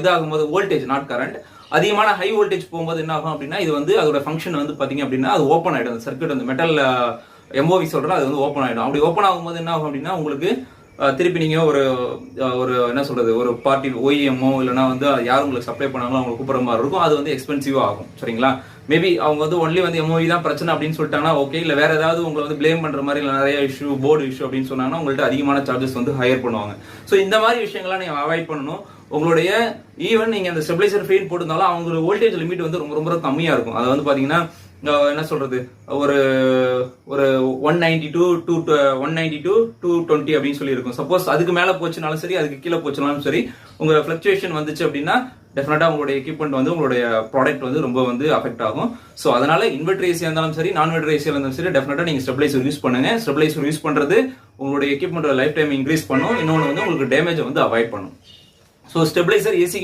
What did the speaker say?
இதாகும்போது voltage not current அதிகமான high voltage போகும்போது என்ன ஆகும் அப்படின்னா இது வந்து அதோட ஃபங்க்ஷன் வந்து பாத்தீங்க அப்படின்னா அது ஓப்பன் ஆயிடும். அந்த சர்க்யூட் அந்த மெட்டல் எம்ஓவி சொல்றோம் அது வந்து ஓப்பன் ஆயிடும். அப்படி ஓப்பன் ஆகும்போது என்ன ஆகும் அப்படின்னா உங்களுக்கு திருப்பி நீங்க ஒரு என்ன சொல்றது ஒரு பார்ட்டி OEMஓ இல்லைன்னா வந்து யாரும் உங்களுக்கு சப்ளை பண்ணாங்களோ அவங்களுக்கு கூப்பிடுற மாதிரி இருக்கும். அது வந்து எக்ஸ்பென்சிவா ஆகும். சரிங்களா? மேபி அவங்க வந்து ஒன்லி வந்து எம்ஓவி தான் பிரச்சனை அப்படின்னு சொல்லிட்டாங்கன்னா ஓகே, இல்ல வேற ஏதாவது உங்களை வந்து பிளேம் பண்ற மாதிரி இல்லை நிறைய இஷ்யூ போர்டு இஷ்யூ அப்படின்னு சொன்னாங்கன்னா உங்கள்ட்ட அதிகமான சார்ஜஸ் வந்து ஹையர் பண்ணுவாங்க. ஸோ இந்த மாதிரி விஷயங்கள்லாம் நீங்க அவாய்ட் பண்ணணும். உங்களுடைய ஈவன் நீங்க அந்த ஸ்டெபிலைசர் ஃபெயின் போட்டிருந்தாலும் அவங்களோட வோல்டேஜ் லிமிட் வந்து ரொம்ப ரொம்ப கம்மியா இருக்கும். அது வந்து பாத்தீங்கன்னா என்ன சொல்றது ஒரு 192 to 220 அப்படின்னு சொல்லி இருக்கும். சப்போஸ் அதுக்கு மேல போச்சுனாலும் சரி அதுக்கு கீழே போச்சுனாலும் சரி உங்க பிளக்சுவேஷன் வந்துச்சு அப்படின்னா டெஃபினட்டா உங்களுடைய எக்யூப்மெண்ட் வந்து உங்களுடைய ப்ராடக்ட் வந்து ரொம்ப வந்து அஃபெக்ட் ஆகும். ஸோ அதனால இன்வெர்டர் ஏசியா இருந்தாலும் சரி நான் இன்வெர்டர் ஏசியா இருந்தாலும் சரி டெஃபினட்டா நீங்க ஸ்டெபிலைசர் யூஸ் பண்ணுங்க. ஸ்டெபிலைசர் யூஸ் பண்றது உங்களுடைய எக்யூப்மெண்ட் லைஃப் டைம் இன்க்ரீஸ் பண்ணும். இன்னொன்று வந்து உங்களுக்கு டேமேஜ் வந்து அவாய்ட் பண்ணும். So stabiliser AC